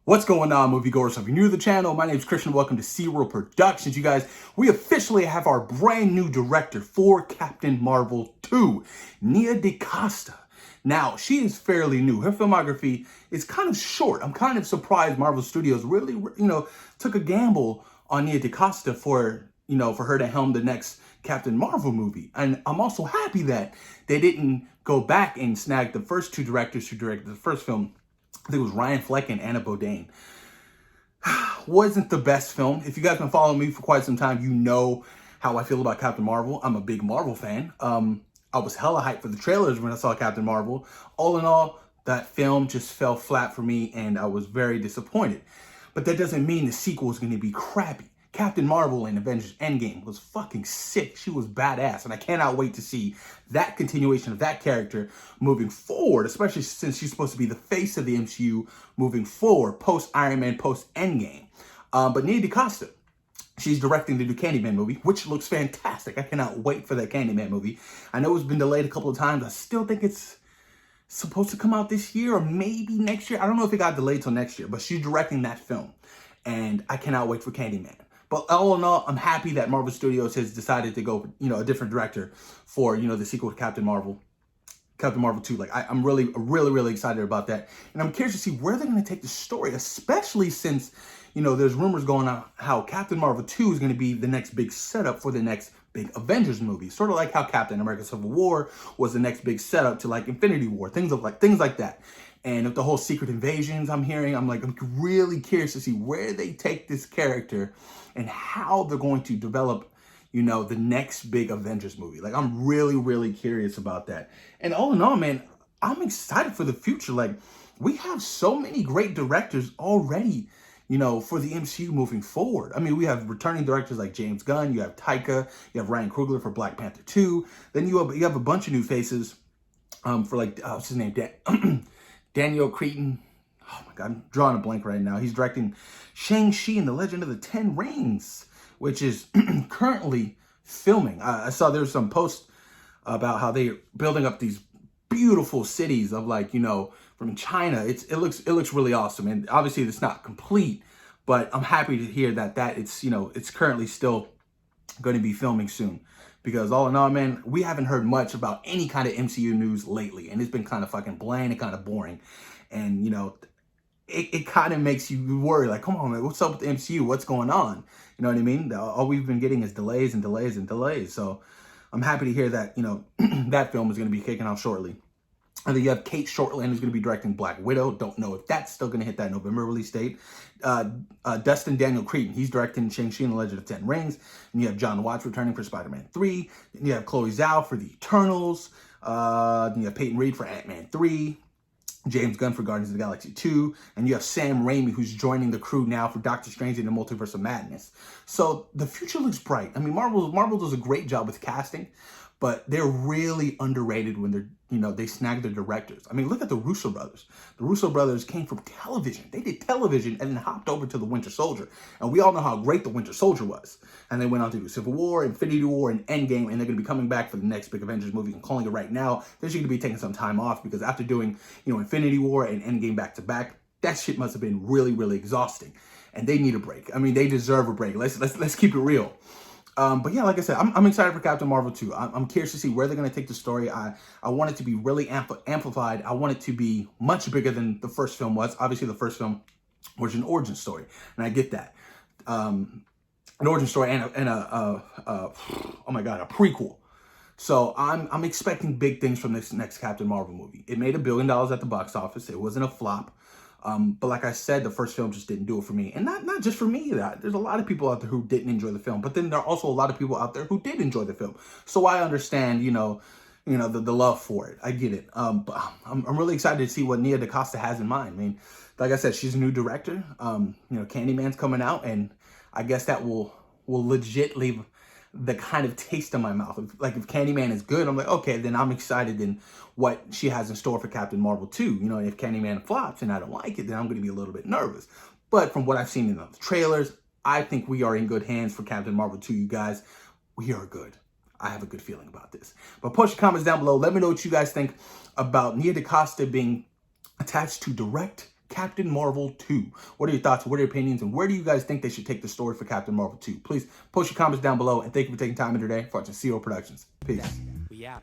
What's going on, moviegoers? If you're new to the channel, my name is Christian. Welcome to SeaWorld Productions. You guys, we officially have our brand new director for Captain Marvel 2, Nia DaCosta. Now, she is fairly new. Her filmography is kind of short. I'm kind of surprised Marvel Studios really, took a gamble on Nia DaCosta for her to helm the next Captain Marvel movie. And I'm also happy that they didn't go back and snag the first two directors who directed the first film. I think it was Ryan Fleck and Anna Bourdain. Wasn't the best film. If you guys been following me for quite some time, you know how I feel about Captain Marvel. I'm a big Marvel fan. I was hella hyped for the trailers when I saw Captain Marvel. All in all, that film just fell flat for me and I was very disappointed. But that doesn't mean the sequel is going to be crappy. Captain Marvel in Avengers Endgame was fucking sick. She was badass, and I cannot wait to see that continuation of that character moving forward, especially since she's supposed to be the face of the MCU moving forward, post-Iron Man, post-Endgame. But Nia DaCosta, she's directing the new Candyman movie, which looks fantastic. I cannot wait for that Candyman movie. I know it's been delayed a couple of times. I still think it's supposed to come out this year or maybe next year. I don't know if it got delayed till next year, but she's directing that film, and I cannot wait for Candyman. But all in all, I'm happy that Marvel Studios has decided to go, a different director for, the sequel to Captain Marvel 2. Like, I'm really excited about that. And I'm curious to see where they're going to take the story, especially since, there's rumors going on how Captain Marvel 2 is going to be the next big setup for the next big Avengers movie. Sort of like how Captain America Civil War was the next big setup to, like, Infinity War, things like that. And with the whole secret invasions I'm hearing, I'm really curious to see where they take this character and how they're going to develop, the next big Avengers movie. Like, I'm really curious about that. And all in all, man, I'm excited for the future. Like, we have so many great directors already, for the MCU moving forward. I mean, we have returning directors like James Gunn, you have Taika, you have Ryan Coogler for Black Panther 2. Then you have a bunch of new faces for, like, what's his name? Daniel Cretton. Oh my God, I'm drawing a blank right now. He's directing Shang-Chi and the Legend of the Ten Rings, which is currently filming. I saw there was some posts about how they're building up these beautiful cities of, like, from China. It looks really awesome. And obviously it's not complete, but I'm happy to hear that it's currently still going to be filming soon. Because all in all, man, we haven't heard much about any kind of MCU news lately. And it's been kind of fucking bland and kind of boring. And, it kind of makes you worry. Like, come on, man, what's up with the MCU? What's going on? You know what I mean? All we've been getting is delays and delays and delays. So I'm happy to hear that, that film is going to be kicking off shortly. And then you have Kate Shortland, who's going to be directing Black Widow. Don't know if that's still going to hit that November release date. Dustin Daniel Cretton, he's directing Shang-Chi and the Legend of the Ten Rings. And you have John Watts returning for Spider-Man 3. And you have Chloe Zhao for The Eternals. Then you have Peyton Reed for Ant-Man 3. James Gunn for Guardians of the Galaxy 2. And you have Sam Raimi, who's joining the crew now for Doctor Strange in the Multiverse of Madness. So the future looks bright. I mean, Marvel does a great job with casting, but they're really underrated when they're, they snag their directors. I mean, look at the Russo brothers. The Russo brothers came from television. They did television and then hopped over to the Winter Soldier. And we all know how great the Winter Soldier was. And they went on to do Civil War, Infinity War, and Endgame. And they're going to be coming back for the next big Avengers movie. I'm calling it right now. They're going to be taking some time off because after doing, Infinity War and Endgame back to back, that shit must have been really exhausting. And they need a break. I mean, they deserve a break. Let's keep it real. But yeah, like I said, I'm excited for Captain Marvel 2. I'm curious to see where they're going to take the story. I want it to be really amplified. I want it to be much bigger than the first film was. Obviously, the first film was an origin story, and I get that. An origin story and a prequel. So I'm expecting big things from this next Captain Marvel movie. It made $1 billion at the box office. It wasn't a flop. But like I said, the first film just didn't do it for me. And not just for me. There's a lot of people out there who didn't enjoy the film. But then there are also a lot of people out there who did enjoy the film. So I understand, the love for it. I get it. But I'm really excited to see what Nia DaCosta has in mind. I mean, like I said, she's a new director. Candyman's coming out. And I guess that will legit leave the kind of taste in my mouth. If Candyman is good, I'm like, okay, then I'm excited in what she has in store for Captain Marvel 2. If Candyman flops and I don't like it, then I'm going to be a little bit nervous. But from what I've seen in the trailers, I think we are in good hands for Captain Marvel 2, you guys. We are good. I have a good feeling about this. But post your comments down below. Let me know what you guys think about Nia DaCosta being attached to direct Captain Marvel 2. What are your thoughts? What are your opinions? And where do you guys think they should take the story for Captain Marvel 2? Please post your comments down below. And thank you for taking time in today for watching Zero Productions. Peace. We out.